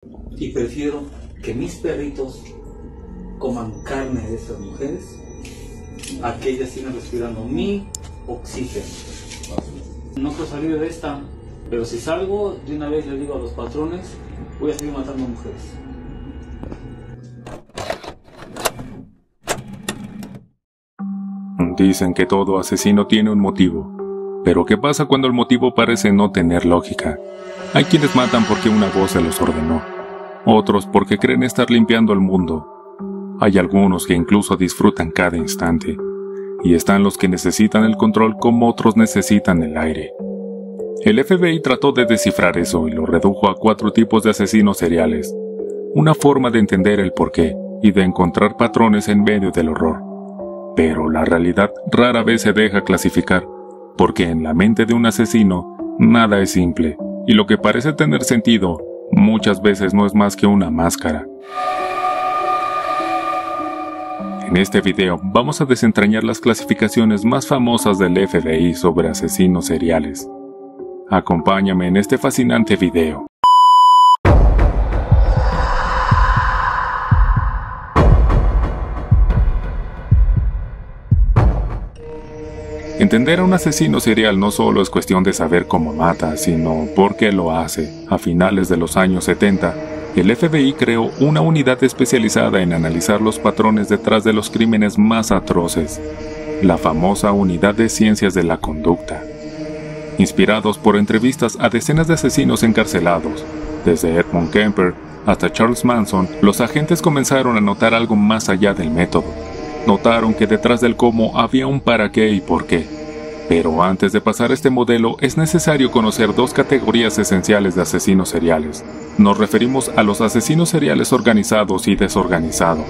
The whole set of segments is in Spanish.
Y prefiero que mis perritos coman carne de estas mujeres a que ellas sigan respirando mi oxígeno. No quiero salir de esta, pero si salgo, de una vez le digo a los patrones, voy a seguir matando mujeres. Dicen que todo asesino tiene un motivo, pero ¿qué pasa cuando el motivo parece no tener lógica? Hay quienes matan porque una voz se los ordenó, otros porque creen estar limpiando el mundo. Hay algunos que incluso disfrutan cada instante, y están los que necesitan el control como otros necesitan el aire. El FBI trató de descifrar eso y lo redujo a 4 tipos de asesinos seriales, una forma de entender el porqué y de encontrar patrones en medio del horror. Pero la realidad rara vez se deja clasificar, porque en la mente de un asesino nada es simple, y lo que parece tener sentido muchas veces no es más que una máscara. En este video vamos a desentrañar las clasificaciones más famosas del FBI sobre asesinos seriales. Acompáñame en este fascinante video. Entender a un asesino serial no solo es cuestión de saber cómo mata, sino por qué lo hace. A finales de los años 70, el FBI creó una unidad especializada en analizar los patrones detrás de los crímenes más atroces, la famosa Unidad de Ciencias de la Conducta. Inspirados por entrevistas a decenas de asesinos encarcelados, desde Edmund Kemper hasta Charles Manson, los agentes comenzaron a notar algo más allá del método. Notaron que detrás del cómo había un para qué y por qué. Pero antes de pasar a este modelo es necesario conocer 2 categorías esenciales de asesinos seriales. Nos referimos a los asesinos seriales organizados y desorganizados.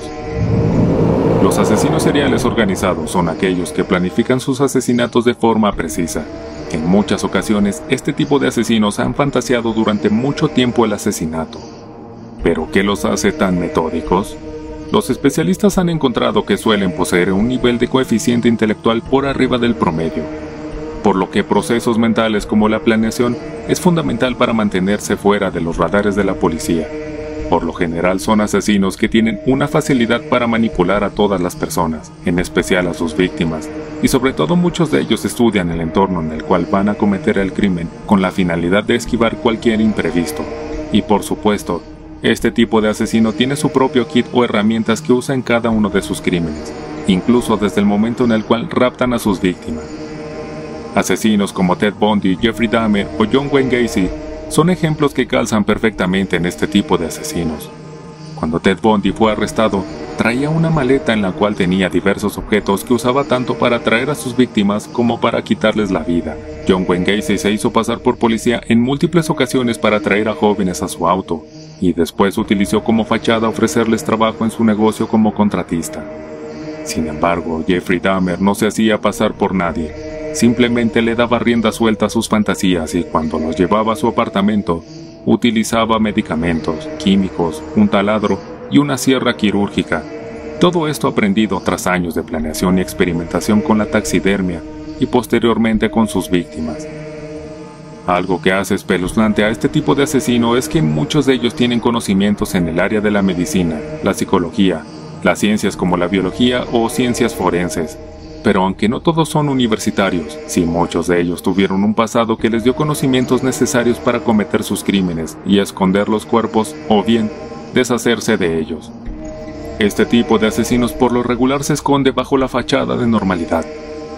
Los asesinos seriales organizados son aquellos que planifican sus asesinatos de forma precisa. En muchas ocasiones, este tipo de asesinos han fantaseado durante mucho tiempo el asesinato. ¿Pero qué los hace tan metódicos? Los especialistas han encontrado que suelen poseer un nivel de coeficiente intelectual por arriba del promedio, por lo que procesos mentales como la planeación es fundamental para mantenerse fuera de los radares de la policía. Por lo general son asesinos que tienen una facilidad para manipular a todas las personas, en especial a sus víctimas, y sobre todo muchos de ellos estudian el entorno en el cual van a cometer el crimen con la finalidad de esquivar cualquier imprevisto. Y por supuesto, este tipo de asesino tiene su propio kit o herramientas que usa en cada uno de sus crímenes, incluso desde el momento en el cual raptan a sus víctimas. Asesinos como Ted Bundy, Jeffrey Dahmer o John Wayne Gacy son ejemplos que calzan perfectamente en este tipo de asesinos. Cuando Ted Bundy fue arrestado, traía una maleta en la cual tenía diversos objetos que usaba tanto para atraer a sus víctimas como para quitarles la vida. John Wayne Gacy se hizo pasar por policía en múltiples ocasiones para atraer a jóvenes a su auto, y después utilizó como fachada ofrecerles trabajo en su negocio como contratista. Sin embargo, Jeffrey Dahmer no se hacía pasar por nadie, simplemente le daba rienda suelta a sus fantasías y cuando los llevaba a su apartamento, utilizaba medicamentos, químicos, un taladro y una sierra quirúrgica. Todo esto aprendido tras años de planeación y experimentación con la taxidermia y posteriormente con sus víctimas. Algo que hace espeluznante a este tipo de asesino es que muchos de ellos tienen conocimientos en el área de la medicina, la psicología, las ciencias como la biología o ciencias forenses. Pero aunque no todos son universitarios, sí muchos de ellos tuvieron un pasado que les dio conocimientos necesarios para cometer sus crímenes y esconder los cuerpos o bien deshacerse de ellos. Este tipo de asesinos por lo regular se esconde bajo la fachada de normalidad.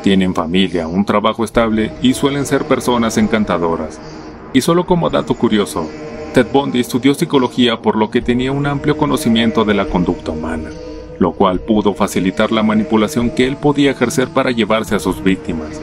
Tienen familia, un trabajo estable y suelen ser personas encantadoras. Y solo como dato curioso, Ted Bundy estudió psicología por lo que tenía un amplio conocimiento de la conducta humana, lo cual pudo facilitar la manipulación que él podía ejercer para llevarse a sus víctimas.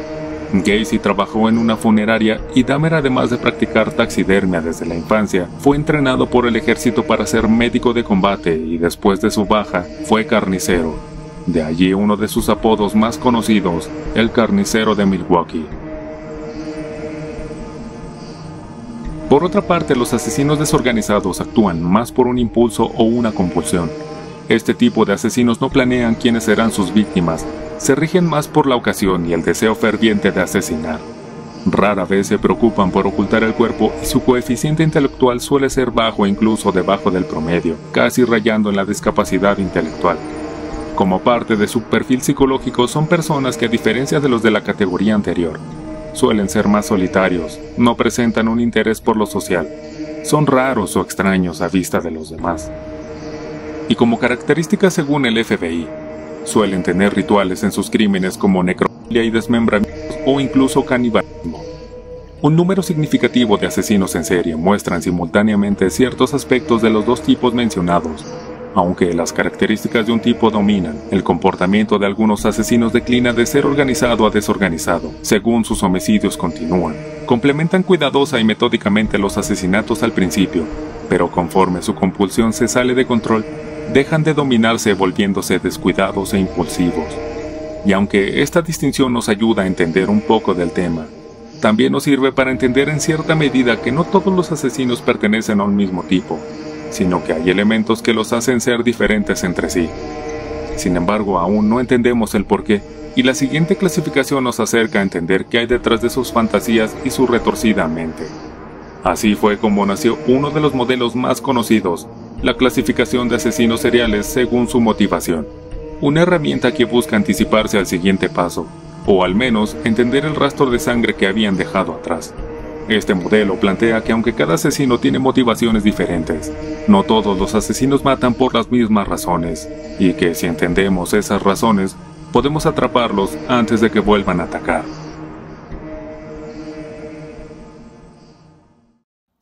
Gacy trabajó en una funeraria y Dahmer, además de practicar taxidermia desde la infancia, fue entrenado por el ejército para ser médico de combate y después de su baja fue carnicero. De allí uno de sus apodos más conocidos, el carnicero de Milwaukee. Por otra parte, los asesinos desorganizados actúan más por un impulso o una compulsión. Este tipo de asesinos no planean quiénes serán sus víctimas, se rigen más por la ocasión y el deseo ferviente de asesinar. Rara vez se preocupan por ocultar el cuerpo y su coeficiente intelectual suele ser bajo e incluso debajo del promedio, casi rayando en la discapacidad intelectual. Como parte de su perfil psicológico son personas que, a diferencia de los de la categoría anterior, suelen ser más solitarios, no presentan un interés por lo social, son raros o extraños a vista de los demás. Y como características según el FBI, suelen tener rituales en sus crímenes como necrofilia y desmembramientos o incluso canibalismo. Un número significativo de asesinos en serie muestran simultáneamente ciertos aspectos de los dos tipos mencionados. Aunque las características de un tipo dominan, el comportamiento de algunos asesinos declina de ser organizado a desorganizado, según sus homicidios continúan. Complementan cuidadosa y metódicamente los asesinatos al principio, pero conforme su compulsión se sale de control, dejan de dominarse volviéndose descuidados e impulsivos. Y aunque esta distinción nos ayuda a entender un poco del tema, también nos sirve para entender en cierta medida que no todos los asesinos pertenecen a un mismo tipo, sino que hay elementos que los hacen ser diferentes entre sí. Sin embargo, aún no entendemos el porqué, y la siguiente clasificación nos acerca a entender qué hay detrás de sus fantasías y su retorcida mente. Así fue como nació uno de los modelos más conocidos, la clasificación de asesinos seriales según su motivación, una herramienta que busca anticiparse al siguiente paso, o al menos entender el rastro de sangre que habían dejado atrás. Este modelo plantea que aunque cada asesino tiene motivaciones diferentes, no todos los asesinos matan por las mismas razones, y que si entendemos esas razones, podemos atraparlos antes de que vuelvan a atacar.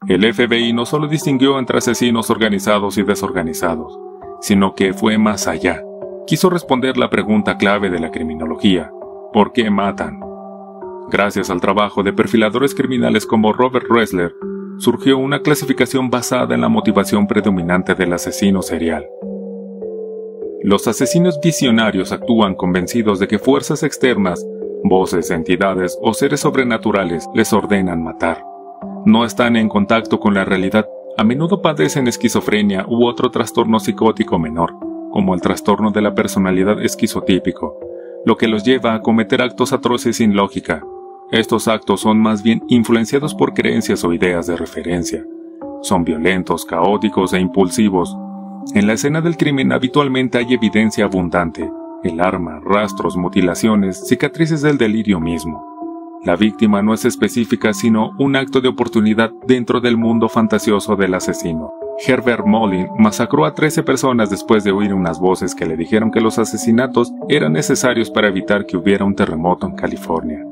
El FBI no solo distinguió entre asesinos organizados y desorganizados, sino que fue más allá. Quiso responder la pregunta clave de la criminología: ¿por qué matan? Gracias al trabajo de perfiladores criminales como Robert Ressler, surgió una clasificación basada en la motivación predominante del asesino serial. Los asesinos visionarios actúan convencidos de que fuerzas externas, voces, entidades o seres sobrenaturales les ordenan matar. No están en contacto con la realidad, a menudo padecen esquizofrenia u otro trastorno psicótico menor, como el trastorno de la personalidad esquizotípico, lo que los lleva a cometer actos atroces sin lógica. Estos actos son más bien influenciados por creencias o ideas de referencia. Son violentos, caóticos e impulsivos. En la escena del crimen habitualmente hay evidencia abundante: el arma, rastros, mutilaciones, cicatrices del delirio mismo. La víctima no es específica sino un acto de oportunidad dentro del mundo fantasioso del asesino. Herbert Mullin masacró a 13 personas después de oír unas voces que le dijeron que los asesinatos eran necesarios para evitar que hubiera un terremoto en California.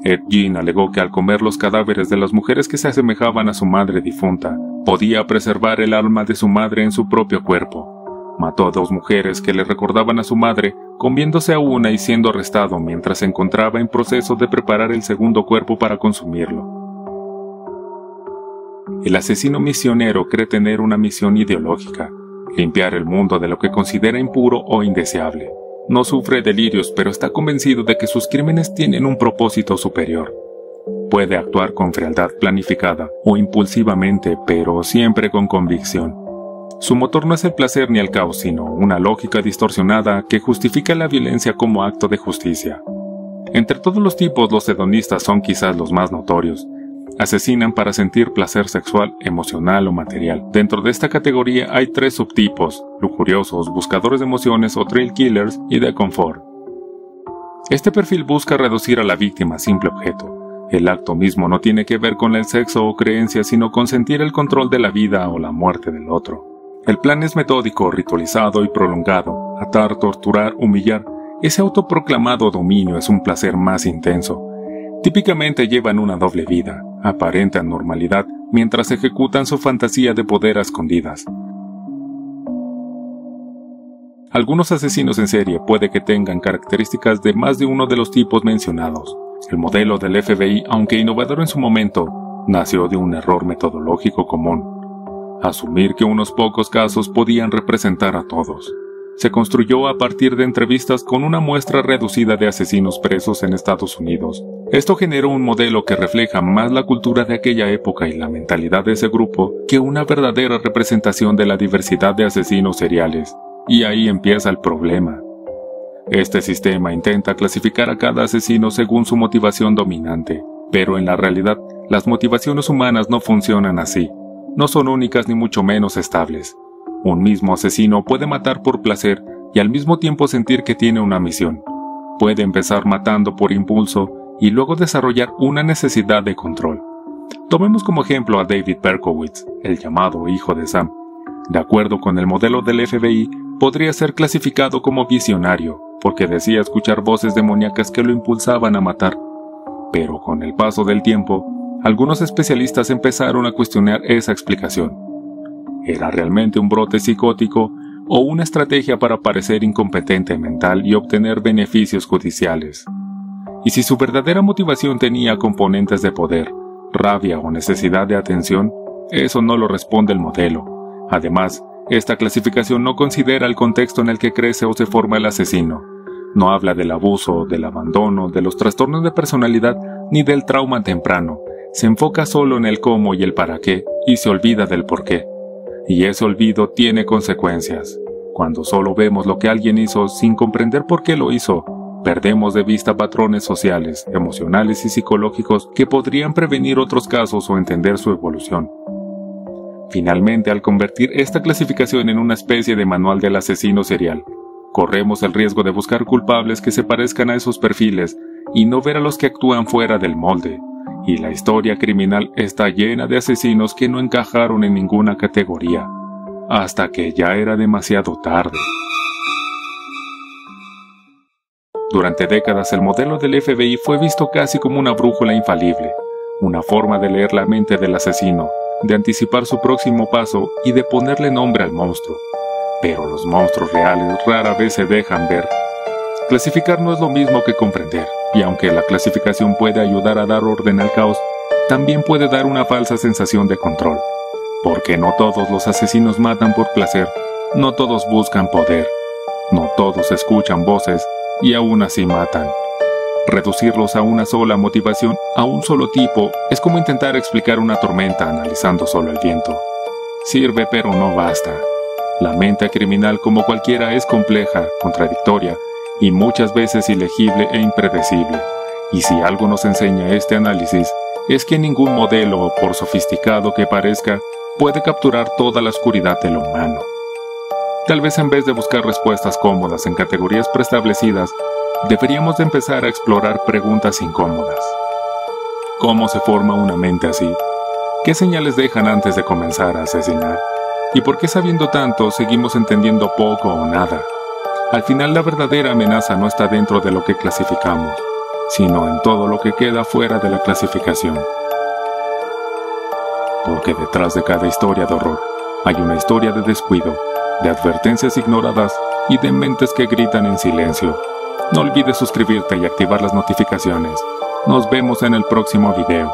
Ed Gein alegó que al comer los cadáveres de las mujeres que se asemejaban a su madre difunta, podía preservar el alma de su madre en su propio cuerpo. Mató a 2 mujeres que le recordaban a su madre, comiéndose a una y siendo arrestado mientras se encontraba en proceso de preparar el segundo cuerpo para consumirlo. El asesino misionero cree tener una misión ideológica: limpiar el mundo de lo que considera impuro o indeseable. No sufre delirios, pero está convencido de que sus crímenes tienen un propósito superior. Puede actuar con frialdad planificada o impulsivamente, pero siempre con convicción. Su motor no es el placer ni el caos, sino una lógica distorsionada que justifica la violencia como acto de justicia. Entre todos los tipos, los hedonistas son quizás los más notorios. Asesinan para sentir placer sexual, emocional o material. Dentro de esta categoría hay 3 subtipos: lujuriosos, buscadores de emociones o thrill killers, y de confort. Este perfil busca reducir a la víctima a simple objeto. El acto mismo no tiene que ver con el sexo o creencia, sino con sentir el control de la vida o la muerte del otro. El plan es metódico, ritualizado y prolongado: atar, torturar, humillar. Ese autoproclamado dominio es un placer más intenso. Típicamente llevan una doble vida, aparentan normalidad mientras ejecutan su fantasía de poder a escondidas. Algunos asesinos en serie puede que tengan características de más de uno de los tipos mencionados. El modelo del FBI, aunque innovador en su momento, nació de un error metodológico común: asumir que unos pocos casos podían representar a todos. Se construyó a partir de entrevistas con una muestra reducida de asesinos presos en Estados Unidos. Esto generó un modelo que refleja más la cultura de aquella época y la mentalidad de ese grupo que una verdadera representación de la diversidad de asesinos seriales. Y ahí empieza el problema. Este sistema intenta clasificar a cada asesino según su motivación dominante, Pero en la realidad, las motivaciones humanas no funcionan así. No son únicas ni mucho menos estables. Un mismo asesino puede matar por placer y al mismo tiempo sentir que tiene una misión. Puede empezar matando por impulso y luego desarrollar una necesidad de control. Tomemos como ejemplo a David Berkowitz, el llamado hijo de Sam. De acuerdo con el modelo del FBI, podría ser clasificado como visionario, porque decía escuchar voces demoníacas que lo impulsaban a matar. Pero con el paso del tiempo, algunos especialistas empezaron a cuestionar esa explicación. ¿Era realmente un brote psicótico o una estrategia para parecer incompetente mental y obtener beneficios judiciales? Y si su verdadera motivación tenía componentes de poder, rabia o necesidad de atención, eso no lo responde el modelo. Además, esta clasificación no considera el contexto en el que crece o se forma el asesino. No habla del abuso, del abandono, de los trastornos de personalidad ni del trauma temprano. Se enfoca solo en el cómo y el para qué y se olvida del por qué. Y ese olvido tiene consecuencias. Cuando solo vemos lo que alguien hizo sin comprender por qué lo hizo, perdemos de vista patrones sociales, emocionales y psicológicos que podrían prevenir otros casos o entender su evolución. Finalmente, al convertir esta clasificación en una especie de manual del asesino serial, corremos el riesgo de buscar culpables que se parezcan a esos perfiles y no ver a los que actúan fuera del molde. Y la historia criminal está llena de asesinos que no encajaron en ninguna categoría, hasta que ya era demasiado tarde. Durante décadas el modelo del FBI fue visto casi como una brújula infalible, una forma de leer la mente del asesino, de anticipar su próximo paso y de ponerle nombre al monstruo. Pero los monstruos reales rara vez se dejan ver. Clasificar no es lo mismo que comprender, y aunque la clasificación puede ayudar a dar orden al caos, también puede dar una falsa sensación de control. Porque no todos los asesinos matan por placer, no todos buscan poder, no todos escuchan voces y aún así matan. Reducirlos a una sola motivación, a un solo tipo, es como intentar explicar una tormenta analizando solo el viento. Sirve pero no basta. La mente criminal como cualquiera es compleja, contradictoria y muchas veces ilegible e impredecible. Y si algo nos enseña este análisis, es que ningún modelo, por sofisticado que parezca, puede capturar toda la oscuridad de lo humano. Tal vez en vez de buscar respuestas cómodas en categorías preestablecidas, deberíamos de empezar a explorar preguntas incómodas. ¿Cómo se forma una mente así? ¿Qué señales dejan antes de comenzar a asesinar? ¿Y por qué sabiendo tanto seguimos entendiendo poco o nada? Al final la verdadera amenaza no está dentro de lo que clasificamos, sino en todo lo que queda fuera de la clasificación. Porque detrás de cada historia de horror hay una historia de descuido, de advertencias ignoradas y de mentes que gritan en silencio. No olvides suscribirte y activar las notificaciones. Nos vemos en el próximo video.